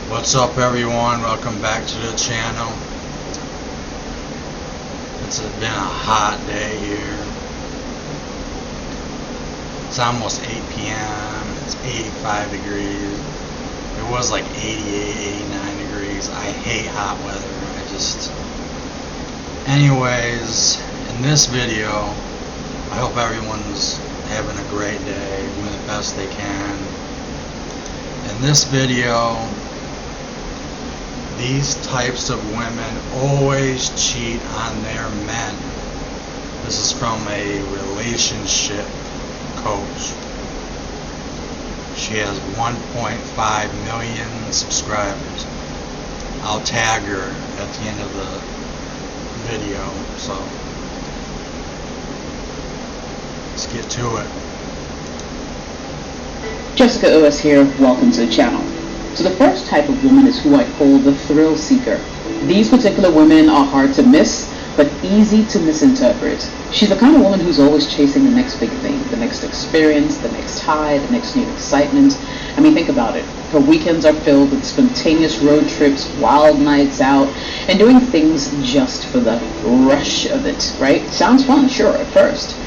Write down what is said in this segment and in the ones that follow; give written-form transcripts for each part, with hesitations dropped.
What's up, everyone? Welcome back to the channel. It's been a hot day here. It's almost 8 p.m. It's 85 degrees. It was like 88, 89 degrees. I hate hot weather. Anyways, in this video, I hope everyone's having a great day, doing the best they can. In this video, these types of women always cheat on their men. This is from a relationship coach. She has 1.5 million subscribers. I'll tag her at the end of the video, so let's get to it. Jessica OS here, welcome to the channel. So the first type of woman is who I call the thrill seeker. These particular women are hard to miss, but easy to misinterpret. She's the kind of woman who's always chasing the next big thing, the next experience, the next high, the next new excitement. I mean, think about it. Her weekends are filled with spontaneous road trips, wild nights out, and doing things just for the rush of it, right? Sounds fun, sure, at first.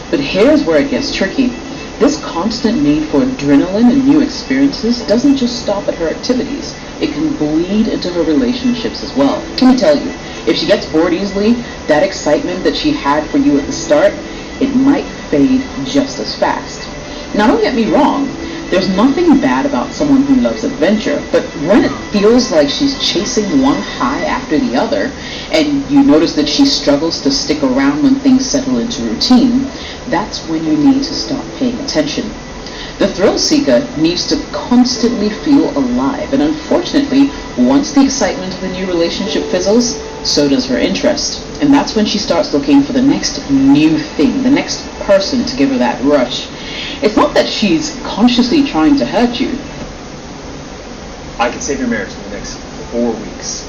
But here's where it gets tricky. This constant need for adrenaline and new experiences doesn't just stop at her activities. It can bleed into her relationships as well. Let me tell you, if she gets bored easily, that excitement that she had for you at the start, it might fade just as fast. Now, don't get me wrong. There's nothing bad about someone who loves adventure, but when it feels like she's chasing one high after the other, and you notice that she struggles to stick around when things settle into routine, that's when you need to start paying attention. The thrill seeker needs to constantly feel alive, and unfortunately, once the excitement of the new relationship fizzles, so does her interest. And that's when she starts looking for the next new thing, the next person to give her that rush. It's not that she's consciously trying to hurt you. I can save your marriage in the next 4 weeks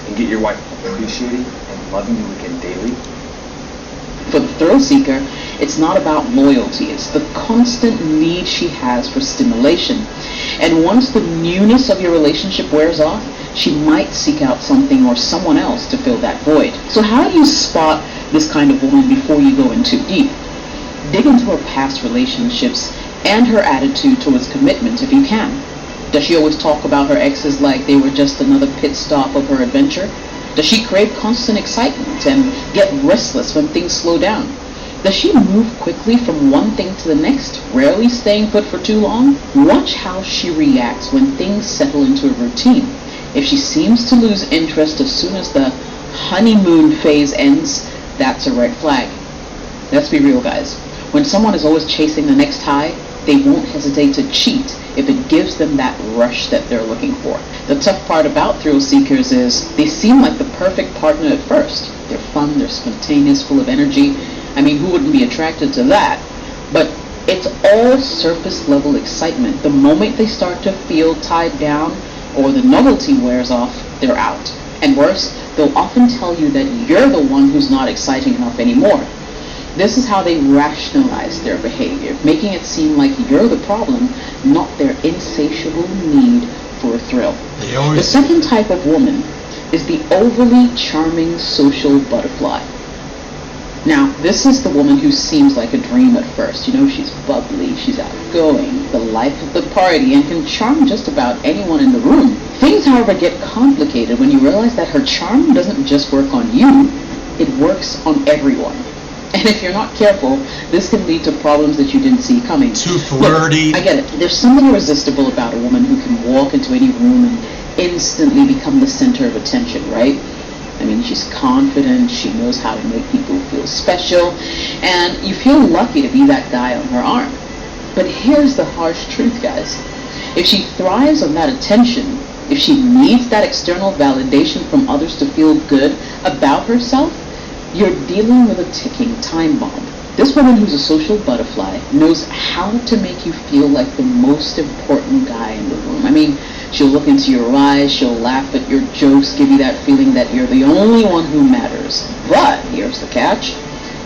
and get your wife appreciating and loving you again daily. For the thrill seeker, it's not about loyalty. It's the constant need she has for stimulation. And once the newness of your relationship wears off, she might seek out something or someone else to fill that void. So how do you spot this kind of woman before you go in too deep? Dig into her past relationships and her attitude towards commitment if you can. Does she always talk about her exes like they were just another pit stop of her adventure? Does she crave constant excitement and get restless when things slow down? Does she move quickly from one thing to the next, rarely staying put for too long? Watch how she reacts when things settle into a routine. If she seems to lose interest as soon as the honeymoon phase ends, that's a red flag. Let's be real, guys. When someone is always chasing the next high, they won't hesitate to cheat if it gives them that rush that they're looking for. The tough part about thrill seekers is they seem like the perfect partner at first. They're fun, they're spontaneous, full of energy. I mean, who wouldn't be attracted to that? But it's all surface level excitement. The moment they start to feel tied down or the novelty wears off, they're out. And worse, they'll often tell you that you're the one who's not exciting enough anymore. This is how they rationalize their behavior, making it seem like you're the problem, not their insatiable need for a thrill. The second type of woman is the overly charming social butterfly. Now, this is the woman who seems like a dream at first. You know, she's bubbly, she's outgoing, the life of the party, and can charm just about anyone in the room. Things, however, get complicated when you realize that her charm doesn't just work on you, it works on everyone. And if you're not careful, this can lead to problems that you didn't see coming. Too flirty. Look, I get it. There's something irresistible about a woman who can walk into any room and instantly become the center of attention, right? I mean, she's confident, she knows how to make people feel special, and you feel lucky to be that guy on her arm. But here's the harsh truth, guys. If she thrives on that attention, if she needs that external validation from others to feel good about herself, you're dealing with a ticking time bomb. This woman who's a social butterfly knows how to make you feel like the most important guy in the room. I mean, she'll look into your eyes, she'll laugh at your jokes, give you that feeling that you're the only one who matters. But here's the catch.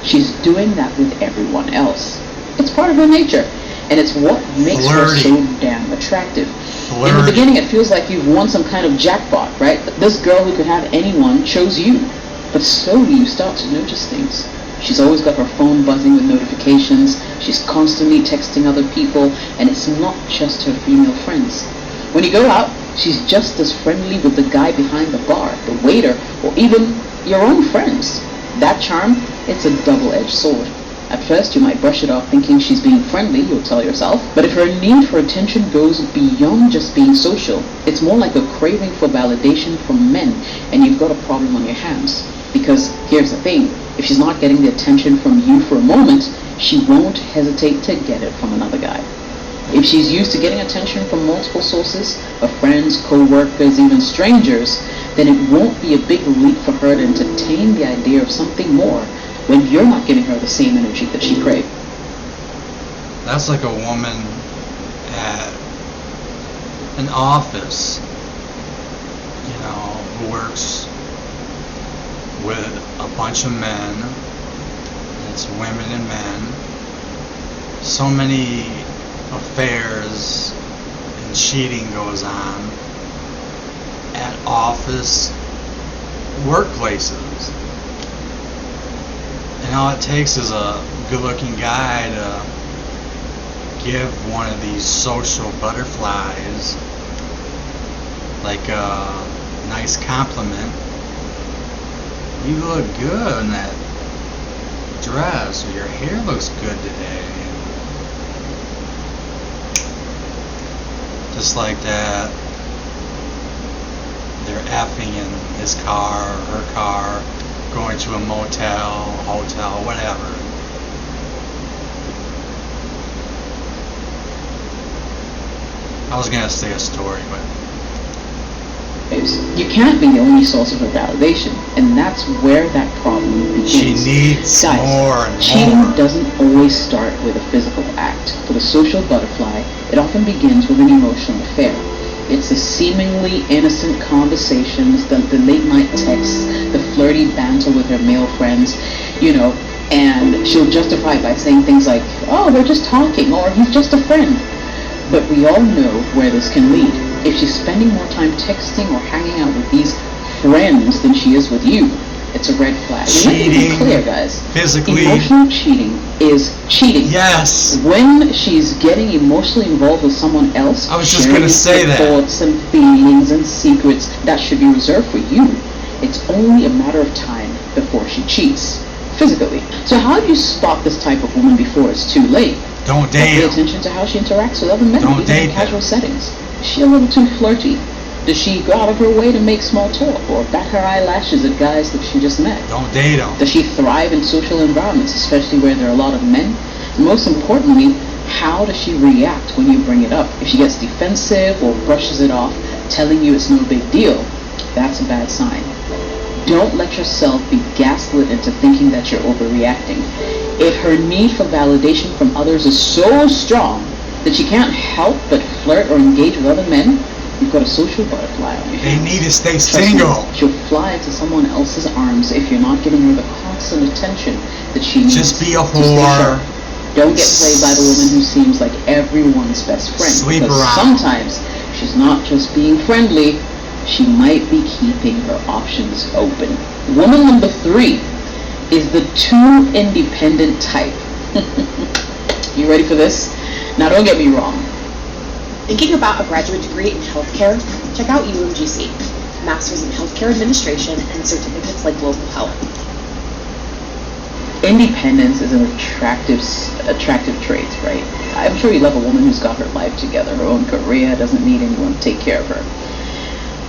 She's doing that with everyone else. It's part of her nature, and it's what makes her so damn attractive. flirty. In the beginning, it feels like you've won some kind of jackpot, right? This girl who could have anyone chose you. But slowly you start to notice things. She's always got her phone buzzing with notifications. She's constantly texting other people, and it's not just her female friends. When you go out, she's just as friendly with the guy behind the bar, the waiter, or even your own friends. That charm, it's a double-edged sword. At first, you might brush it off thinking she's being friendly, you'll tell yourself. But if her need for attention goes beyond just being social, it's more like a craving for validation from men, and you've got a problem on your hands. Because here's the thing, if she's not getting the attention from you for a moment, she won't hesitate to get it from another guy. If she's used to getting attention from multiple sources, of friends, co-workers, even strangers, then it won't be a big leap for her to entertain the idea of something more when you're not giving her the same energy that she craved. That's like a woman at an office, who works with a bunch of men. It's women and men. So many affairs and cheating goes on at office workplaces. And all it takes is a good-looking guy to give one of these social butterflies like a nice compliment. You look good in that dress, or your hair looks good today. Just like that, they're effing in his car or her car, going to a motel, hotel, whatever. I was gonna say a story, but you can't be the only source of her validation, and that's where that problem begins. she needs Guys, more and cheating more. doesn't always start with a physical act. For the social butterfly, it often begins with an emotional affair. It's the seemingly innocent conversations, the late night texts, the flirty banter with her male friends, and she'll justify it by saying things like, oh, we're just talking, or he's just a friend. But we all know where this can lead. If she's spending more time texting or hanging out with these friends than she is with you, it's a red flag. Cheating, Let me be clear, guys. physically. Emotional cheating is cheating. Yes! When she's getting emotionally involved with someone else, I was just sharing gonna say that. thoughts and feelings and secrets that should be reserved for you, it's only a matter of time before she cheats physically. So how do you spot this type of woman before it's too late? Don't Pay date 'em. attention to how she interacts with other men, Don't even date in casual them. settings. Is she a little too flirty? Does she go out of her way to make small talk or bat her eyelashes at guys that she just met? Don't date them. Does she thrive in social environments, especially where there are a lot of men? And most importantly, how does she react when you bring it up? If she gets defensive or brushes it off, telling you it's no big deal, that's a bad sign. Don't let yourself be gaslit into thinking that you're overreacting. If her need for validation from others is so strong that she can't help but flirt or engage with other men, you've got a social butterfly on your They hands. need to stay Trust me, single. she'll fly into someone else's arms if you're not giving her the constant attention that she needs. Just be a to stay whore. sharp. Don't get played by the woman who seems like everyone's best friend. Sleep because around. sometimes she's not just being friendly, she might be keeping her options open. Woman number 3 is the too independent type. You ready for this? Now don't get me wrong. Thinking about a graduate degree in healthcare? Check out UMGC, Masters in Healthcare Administration and certificates like Global Health. Independence is an attractive trait, right? I'm sure you love a woman who's got her life together, her own career, doesn't need anyone to take care of her.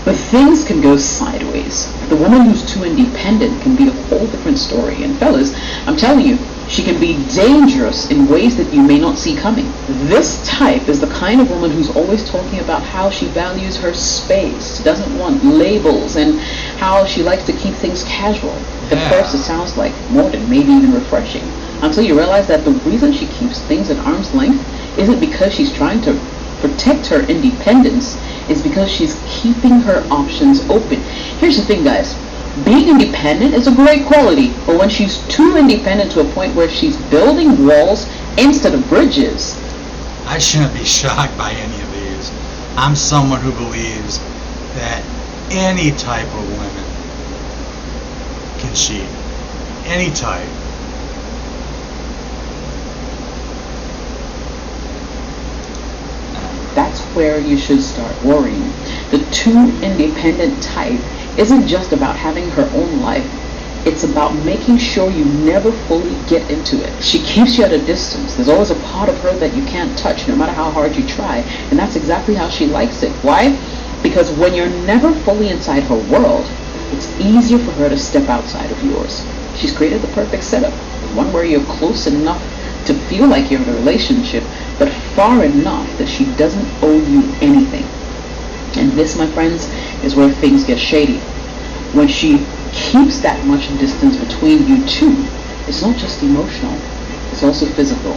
But things can go sideways. The woman who's too independent can be a whole different story. And fellas, I'm telling you, she can be dangerous in ways that you may not see coming. This type is the kind of woman who's always talking about how she values her space, doesn't want labels, and how she likes to keep things casual. At Yeah. first it sounds like modern, maybe even refreshing, until you realize that the reason she keeps things at arm's length isn't because she's trying to protect her independence, is because she's keeping her options open. Here's the thing, guys. Being independent is a great quality, but when she's too independent to a point where she's building walls instead of bridges, I shouldn't be shocked by any of these. I'm someone who believes that any type of women can cheat. Any type. That's where you should start worrying. The too independent type isn't just about having her own life. It's about making sure you never fully get into it. She keeps you at a distance. There's always a part of her that you can't touch, no matter how hard you try. And that's exactly how she likes it. Why? Because when you're never fully inside her world, it's easier for her to step outside of yours. She's created the perfect setup. One where you're close enough to feel like you're in a relationship, but far enough that she doesn't owe you anything. And this, my friends, is where things get shady. When she keeps that much distance between you two, it's not just emotional, it's also physical.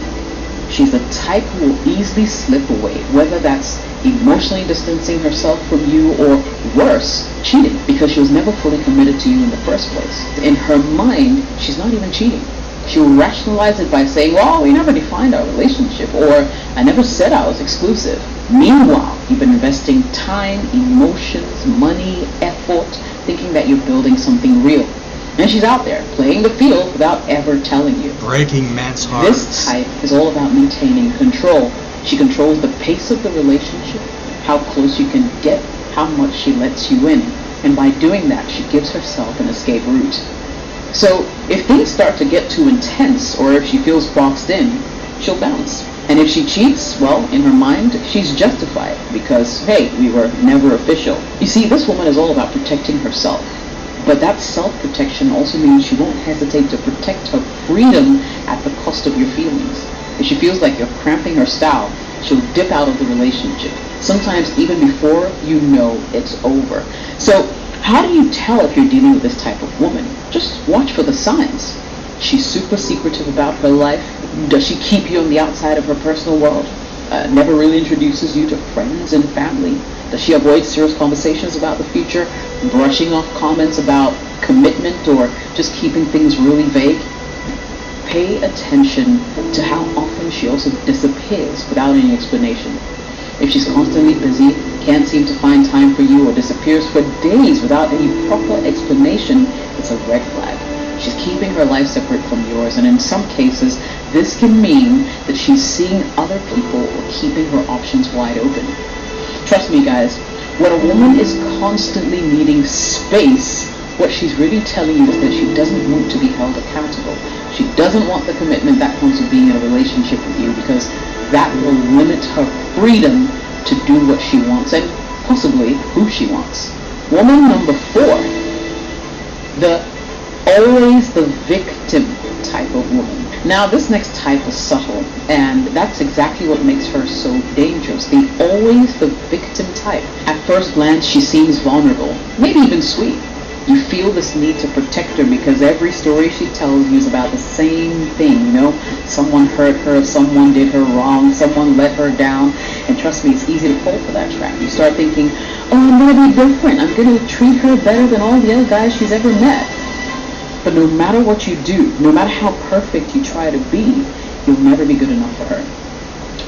She's the type who will easily slip away, whether that's emotionally distancing herself from you or worse, cheating, because she was never fully committed to you in the first place. In her mind, she's not even cheating. She will rationalize it by saying, well, we never defined our relationship, or I never said I was exclusive. Meanwhile, you've been investing time, emotions, money, effort, thinking that you're building something real. And she's out there, playing the field without ever telling you. Breaking men's hearts. This type is all about maintaining control. She controls the pace of the relationship, how close you can get, how much she lets you in. And by doing that, she gives herself an escape route. So if things start to get too intense, or if she feels boxed in, she'll bounce. And if she cheats, well, in her mind, she's justified because, hey, we were never official. You see, this woman is all about protecting herself. But that self-protection also means she won't hesitate to protect her freedom at the cost of your feelings. If she feels like you're cramping her style, she'll dip out of the relationship, sometimes even before you know it's over. So how do you tell if you're dealing with this type of woman? Just watch for the signs. She's super secretive about her life. Does she keep you on the outside of her personal world? Never really introduces you to friends and family? Does she avoid serious conversations about the future, brushing off comments about commitment, or just keeping things really vague? Pay attention to how often she also disappears without any explanation. If she's constantly busy, can't seem to find time for you, or disappears for days without any proper explanation, it's a red flag. She's keeping her life separate from yours, and in some cases, this can mean that she's seeing other people or keeping her options wide open. Trust me, guys, when a woman is constantly needing space, what she's really telling you is that she doesn't want to be held accountable. She doesn't want the commitment that comes with being in a relationship with you, because that will limit her freedom to do what she wants and possibly who she wants. Woman number 4, the always the victim type of woman. Now, this next type is subtle, and that's exactly what makes her so dangerous. The always the victim type. At first glance, she seems vulnerable, maybe even sweet. You feel this need to protect her because every story she tells you is about the same thing, Someone hurt her, someone did her wrong, someone let her down, and trust me, it's easy to fall for that trap. You start thinking, oh, I'm going to be different. I'm going to treat her better than all the other guys she's ever met. But no matter what you do, no matter how perfect you try to be, you'll never be good enough for her.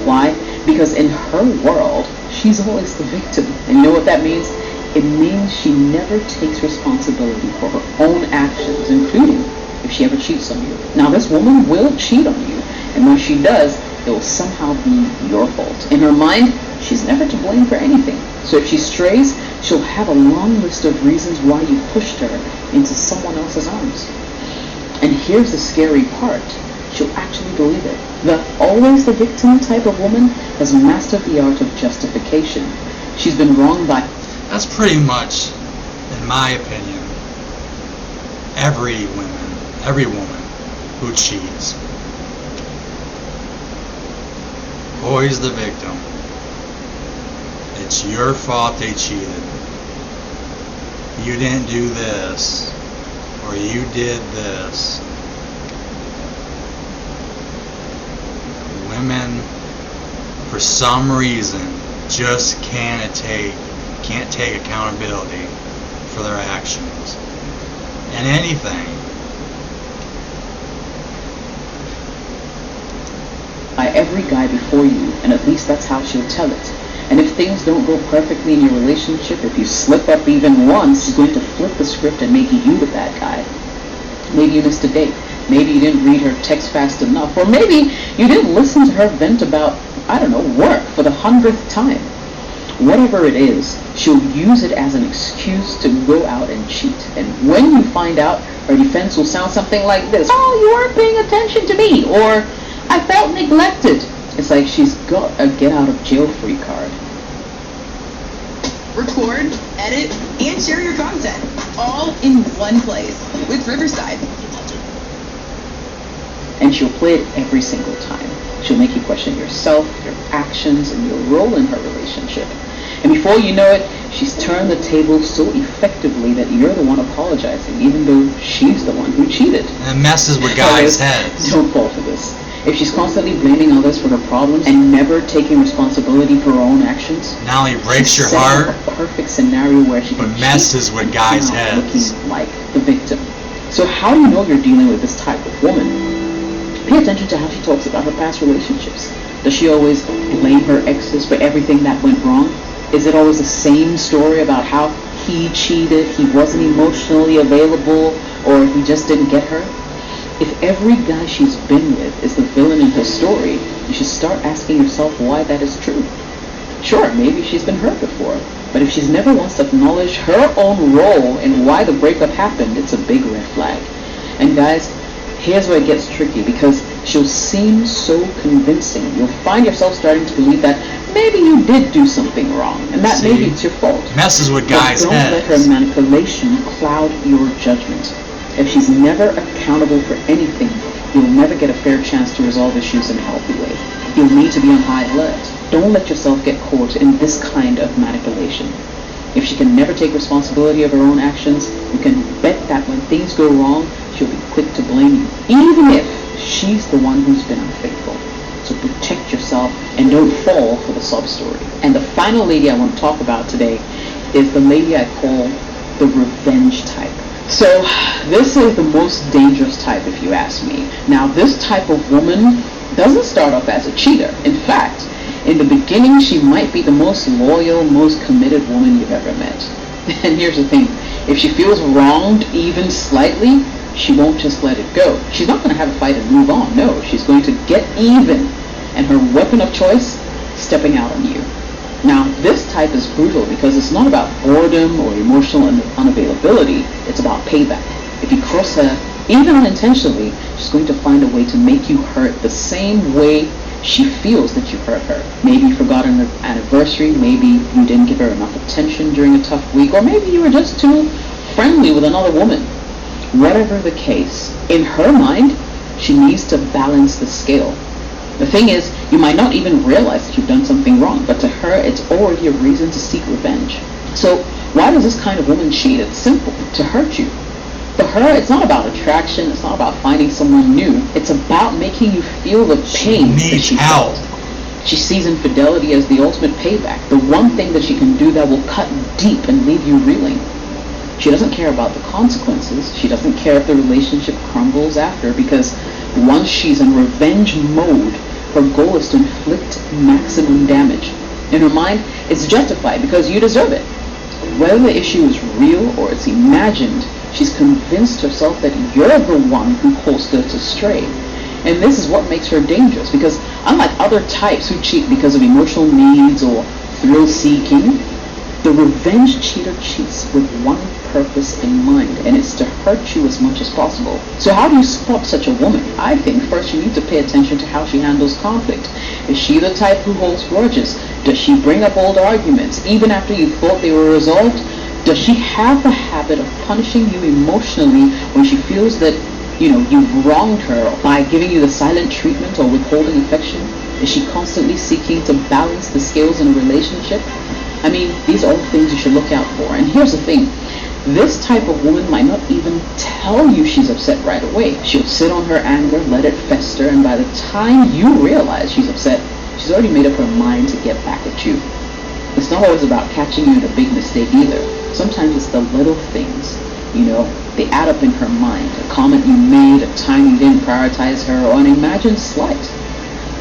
Why? Because in her world, she's always the victim. And you know what that means? It means she never takes responsibility for her own actions, including if she ever cheats on you. Now, this woman will cheat on you, and when she does, it will somehow be your fault. In her mind, she's never to blame for anything. So if she strays, she'll have a long list of reasons why you pushed her into someone else's arms. And here's the scary part. She'll actually believe it. The always the victim type of woman has mastered the art of justification. She's been wronged by... That's pretty much, in my opinion, every woman who cheats. Always the victim. It's your fault they cheated. You didn't do this, or you did this. Women, for some reason, just can't take accountability for their actions and anything. By every guy before you, and at least that's how she'll tell it. And if things don't go perfectly in your relationship, if you slip up even once, she's going to flip the script and make you the bad guy. Maybe you missed a date. Maybe you didn't read her text fast enough. Or maybe you didn't listen to her vent about, work for the 100th time. Whatever it is, she'll use it as an excuse to go out and cheat. And when you find out, her defense will sound something like this. Oh, you weren't paying attention to me. Or, I felt neglected. It's like she's got a get-out-of-jail-free card. Record, edit, and share your content, all in one place with Riverside. And she'll play it every single time. She'll make you question yourself, your actions, and your role in her relationship. And before you know it, she's turned the table so effectively that you're the one apologizing, even though she's the one who cheated. And it messes with guys' heads. Don't fall for this. If she's constantly blaming others for her problems and never taking responsibility for her own actions, Not only breaks she's your setting heart, up a perfect scenario where she but can messes cheat with and guys' come out heads. looking like the victim. So how do you know you're dealing with this type of woman? Pay attention to how she talks about her past relationships. Does she always blame her exes for everything that went wrong? Is it always the same story about how he cheated, he wasn't emotionally available, or he just didn't get her? If every guy she's been with is the villain in her story, you should start asking yourself why that is true. Sure, maybe she's been hurt before, but if she's never once acknowledged her own role in why the breakup happened, it's a big red flag. And guys, here's where it gets tricky, because she'll seem so convincing. You'll find yourself starting to believe that maybe you did do something wrong, and that See? maybe it's your fault. Messes with But guys' don't let her heads. manipulation cloud your judgment. If she's never accountable for anything, you'll never get a fair chance to resolve issues in a healthy way. You'll need to be on high alert. Don't let yourself get caught in this kind of manipulation. If she can never take responsibility of her own actions, you can bet that when things go wrong, she'll be quick to blame you, even if she's the one who's been unfaithful. So protect yourself and don't fall for the sob story. And the final lady I want to talk about today is the lady I call the revenge type. So this is the most dangerous type, if you ask me. Now, this type of woman doesn't start off as a cheater. In fact, in the beginning, she might be the most loyal, most committed woman you've ever met. And here's the thing. If she feels wronged even slightly, she won't just let it go. She's not going to have a fight and move on. No, she's going to get even. And her weapon of choice, stepping out on you. Now, this type is brutal because it's not about boredom or emotional unavailability. It's about payback. If you cross her, even unintentionally, she's going to find a way to make you hurt the same way she feels that you hurt her. Maybe you forgot an anniversary, maybe you didn't give her enough attention during a tough week, or maybe you were just too friendly with another woman. Whatever the case, in her mind, she needs to balance the scale. The thing is, you might not even realize that you've done something wrong, but to her, it's already a reason to seek revenge. So, why does this kind of woman cheat? It's simple, to hurt you. For her, it's not about attraction, it's not about finding someone new. It's about making you feel the pain that Needs she help. felt. She sees infidelity as the ultimate payback, the one thing that she can do that will cut deep and leave you reeling. She doesn't care about the consequences. She doesn't care if the relationship crumbles after, because once she's in revenge mode, her goal is to inflict maximum damage. In her mind, it's justified because you deserve it. Whether the issue is real or it's imagined, she's convinced herself that you're the one who caused her to stray. And this is what makes her dangerous, because unlike other types who cheat because of emotional needs or thrill-seeking, the revenge cheater cheats with one purpose in mind, and it's to hurt you as much as possible. So how do you spot such a woman? I think first you need to pay attention to how she handles conflict. Is she the type who holds grudges? Does she bring up old arguments even after you thought they were resolved? Does she have the habit of punishing you emotionally when she feels that, you've wronged her by giving you the silent treatment or withholding affection? Is she constantly seeking to balance the scales in a relationship? I mean, these are all things you should look out for. And here's the thing. This type of woman might not even tell you she's upset right away. She'll sit on her anger, let it fester, and by the time you realize she's upset, she's already made up her mind to get back at you. It's not always about catching you in a big mistake either. Sometimes it's the little things, they add up in her mind. A comment you made, a time you didn't prioritize her, or an imagined slight.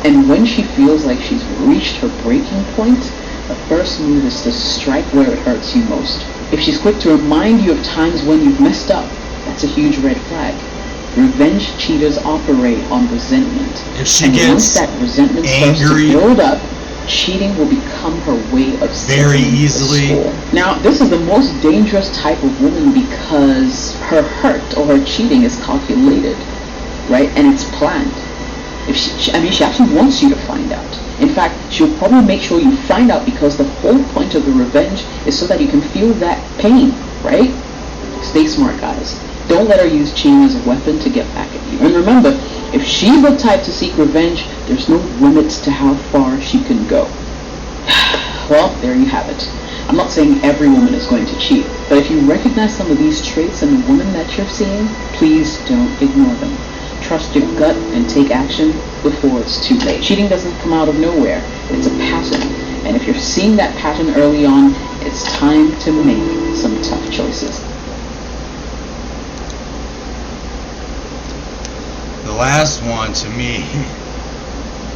And when she feels like she's reached her breaking point, Her first move is to strike where it hurts you most. If she's quick to remind you of times when you've messed up, that's a huge red flag. Revenge cheaters operate on resentment. If she And gets once that resentment starts angry- to build up, cheating will become her way of Very settling the easily. score. Now, this is the most dangerous type of woman because her hurt or her cheating is calculated, right? And it's planned. If she actually wants you to find out. In fact, she'll probably make sure you find out because the whole point of the revenge is so that you can feel that pain, right? Stay smart, guys. Don't let her use cheating as a weapon to get back at you. And remember, if she's the type to seek revenge, there's no limits to how far she can go. Well, there you have it. I'm not saying every woman is going to cheat, but if you recognize some of these traits in the woman that you're seeing, please don't ignore them. Trust your gut and take action before it's too late. Cheating doesn't come out of nowhere. It's a pattern. And if you're seeing that pattern early on, it's time to make some tough choices. The last one, to me,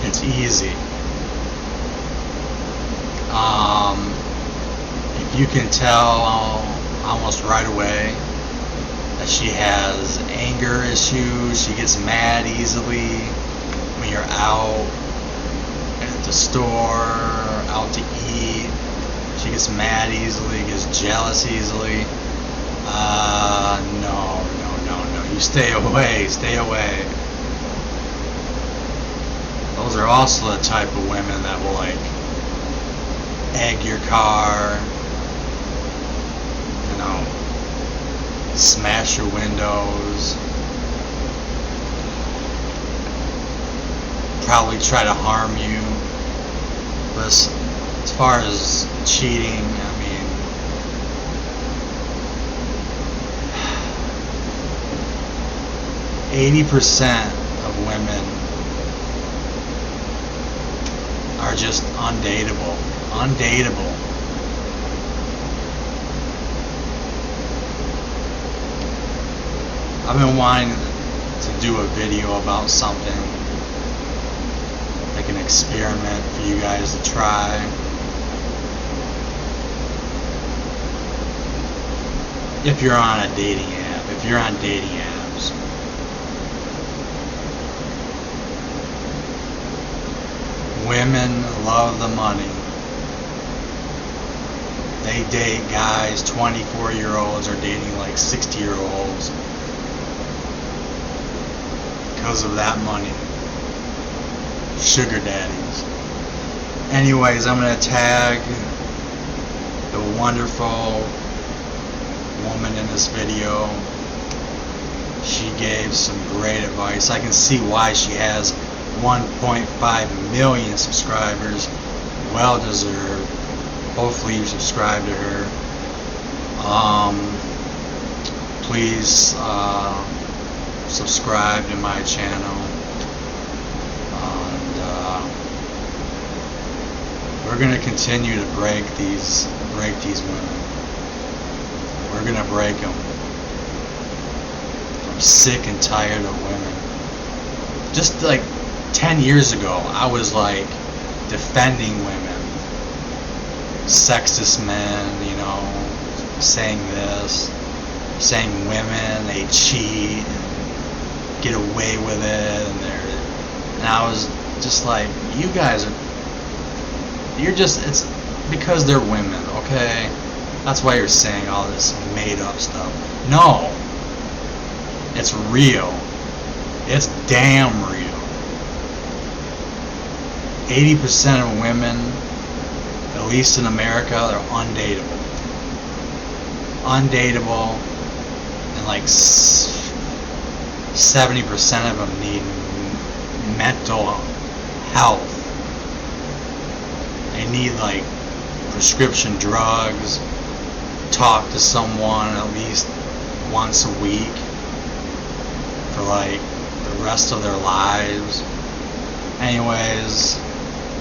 it's easy. If you can tell almost right away that she has anger issues, she gets mad easily when you're out at the store, out to eat, she gets mad easily, gets jealous easily. No. You stay away. Those are also the type of women that will egg your car, smash your windows, probably try to harm you. But as far as cheating, 80% of women are just undateable. I've been wanting to do a video about something, like an experiment for you guys to try. If you're on a dating app, if you're on dating apps, women love the money. They date guys, 24-year-olds are dating like 60-year-olds because of that money. Sugar daddies. Anyways, I'm going to tag the wonderful woman in this video. She gave some great advice. I can see why she has 1.5 million subscribers. Well deserved. Hopefully you subscribe to her. Please subscribe to my channel. And we're gonna continue to break these women. We're gonna break them. I'm sick and tired of women. Just like 10 years ago, I was defending women. Sexist men, saying this, saying women, they cheat and get away with it, and I was just like, you guys it's because they're women, okay? That's why you're saying all this made up stuff. No, it's real. It's damn real. 80% of women, at least in America, they're undateable. And 70% of them need mental health. They need prescription drugs, talk to someone at least once a week for the rest of their lives. Anyways,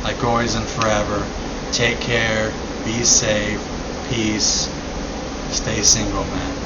like always and forever, take care, be safe, peace, stay single, man.